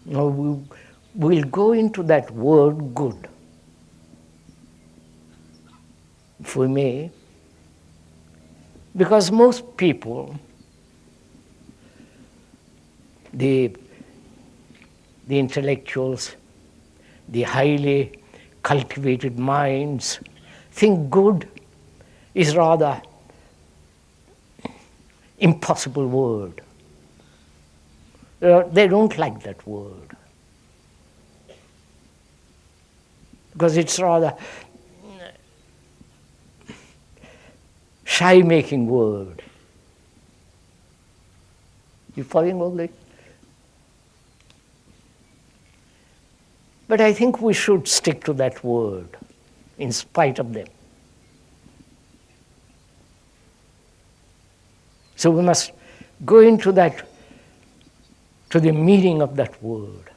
Now we'll go into that word good, if we may, because most people, the intellectuals, the highly cultivated minds, think good is rather impossible word. They don't like that word because it's rather shy-making word. You following all this? But I think we should stick to that word in spite of them. So we must go into that, to the meaning of that word.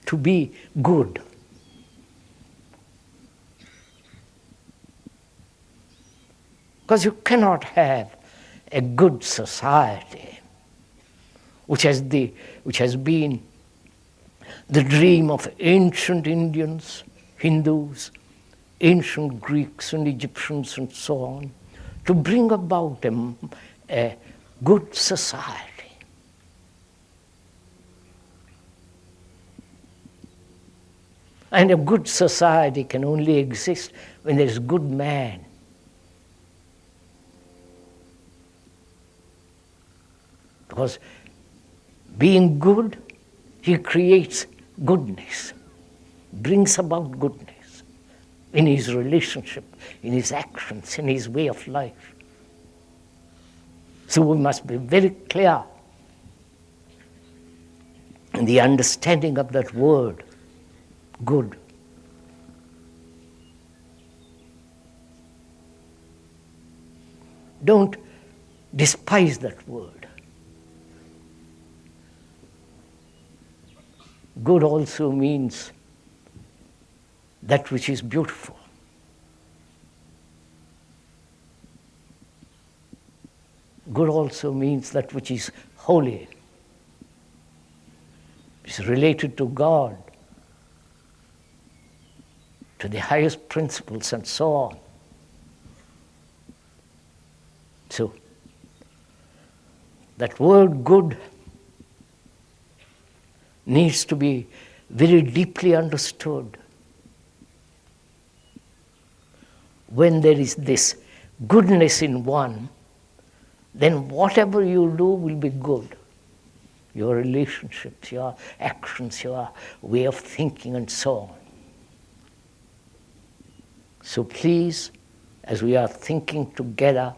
To be good. Because you cannot have a good society, which has been the dream of ancient Indians, Hindus, ancient Greeks and Egyptians and so on, to bring about a good society. And a good society can only exist when there is a good man. Because being good, he creates goodness, brings about goodness in his relationship, in his actions, in his way of life. So we must be very clear in the understanding of that word, good. Don't despise that word. Good also means that which is beautiful. Good also means that which is holy. It's related to God, to the highest principles and so on. So, that word good needs to be very deeply understood. When there is this goodness in one, then whatever you do will be good. Your relationships, your actions, your way of thinking and so on. So please, as we are thinking together,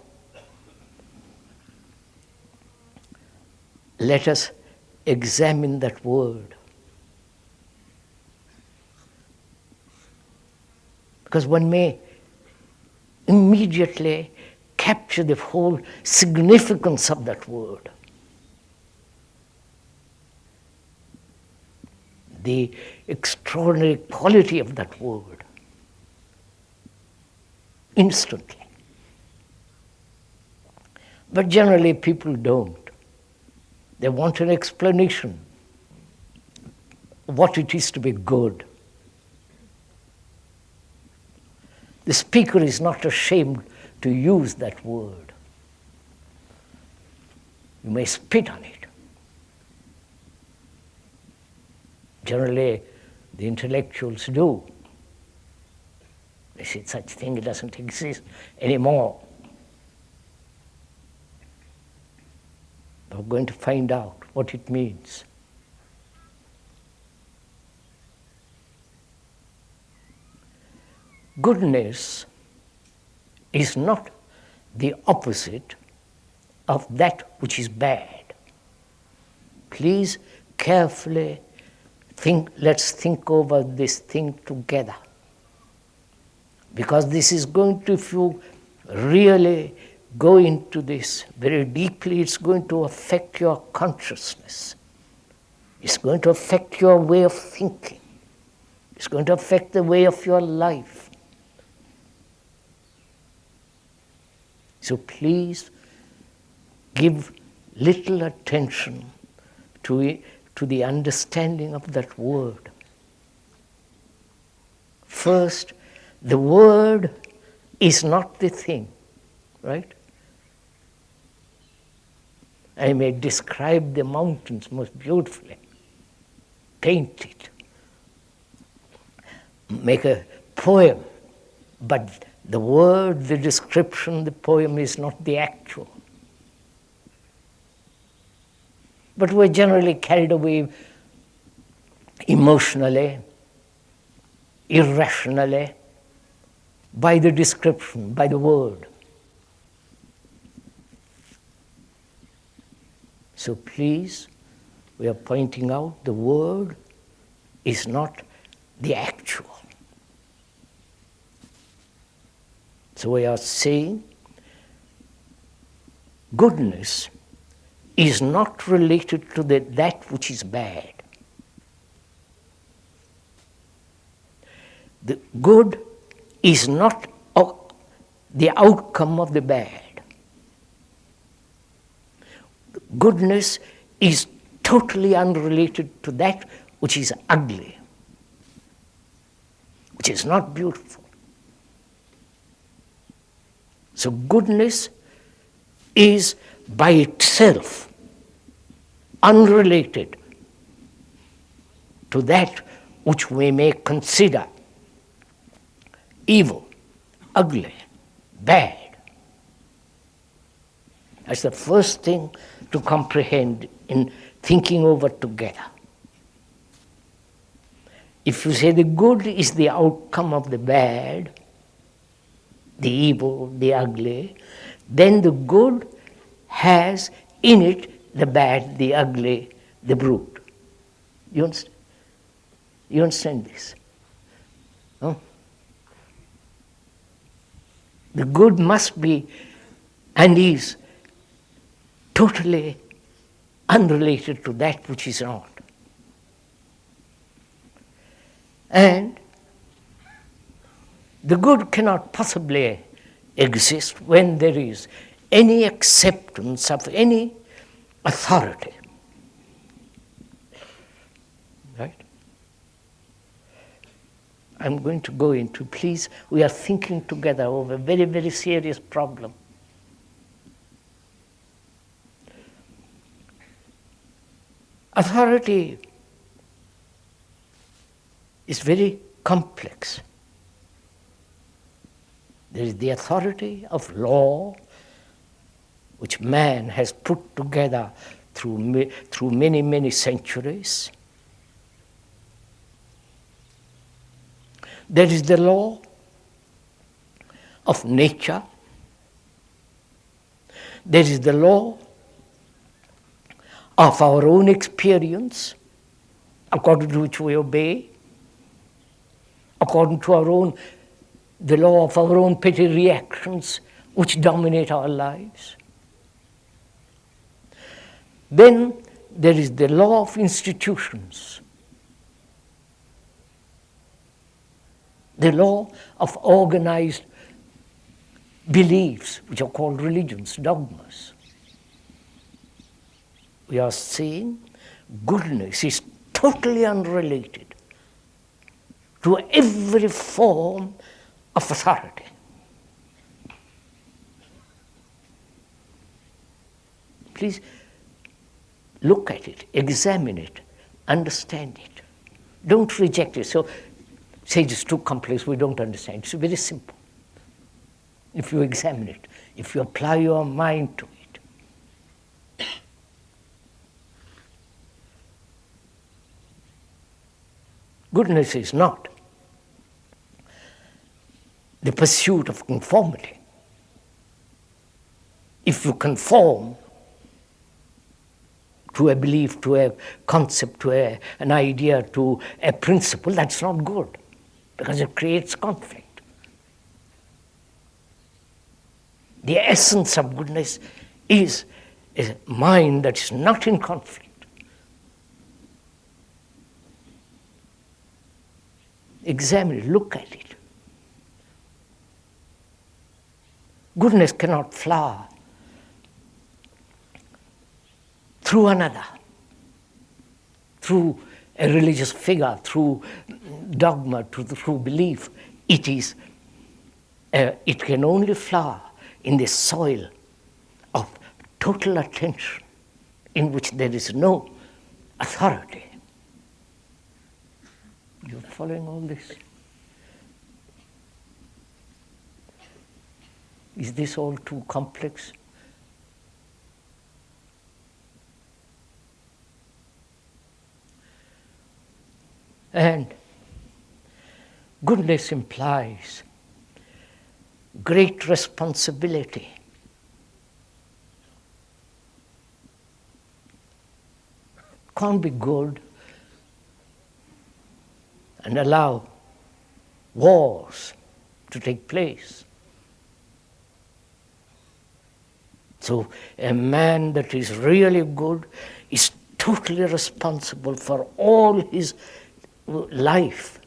let us examine that word. Because one may immediately capture the whole significance of that word. The extraordinary quality of that word. Instantly. But generally people don't. They want an explanation of what it is to be good. The speaker is not ashamed to use that word. You may spit on it. Generally, the intellectuals do. They say such thing doesn't exist anymore. We're going to find out what it means. Goodness is not the opposite of that which is bad. Please carefully let's think over this thing together. Because this is going to, if you really go into this very deeply, it's going to affect your consciousness. It's going to affect your way of thinking. It's going to affect the way of your life. So please give little attention to the understanding of that word. First, the word is not the thing, right? I may describe the mountains most beautifully, paint it, make a poem, but the word, the description, the poem is not the actual. But we're generally carried away emotionally, irrationally, by the description, by the word. So please, we are pointing out the word is not the actual. So we are saying goodness is not related to that which is bad. The good is not the outcome of the bad. Goodness is totally unrelated to that which is ugly, which is not beautiful. So goodness is by itself unrelated to that which we may consider evil, ugly, bad. That's the first thing to comprehend in thinking over together. If you say the good is the outcome of the bad, the evil, the ugly, then the good has in it the bad, the ugly, the brute. You understand? You understand this? No? The good must be and is totally unrelated to that which is not. And the good cannot possibly exist when there is any acceptance of any authority. Right? I'm going to go into, please, we are thinking together over a very, very serious problem. Authority is very complex. There is the authority of law, which man has put together through many, many centuries. There is the law of nature. There is the law of our own experience, according to which we obey, according to the law of our own petty reactions which dominate our lives. Then there is the law of institutions, the law of organized beliefs, which are called religions, dogmas. We are saying goodness is totally unrelated to every form of authority. Please look at it, examine it, understand it. Don't reject it. So say it's too complex, we don't understand. It's very simple. If you examine it, if you apply your mind to it. Goodness is not the pursuit of conformity. If you conform to a belief, to a concept, to an idea, to a principle, that's not good, because it creates conflict. The essence of goodness is a mind that is not in conflict. Examine it, look at it. Goodness cannot flower through another, through a religious figure, through dogma, through belief. It can only flower in the soil of total attention, in which there is no authority. You following all this? Is this all too complex? And goodness implies great responsibility. Can't be good and allow wars to take place. So a man that is really good is totally responsible for all his life.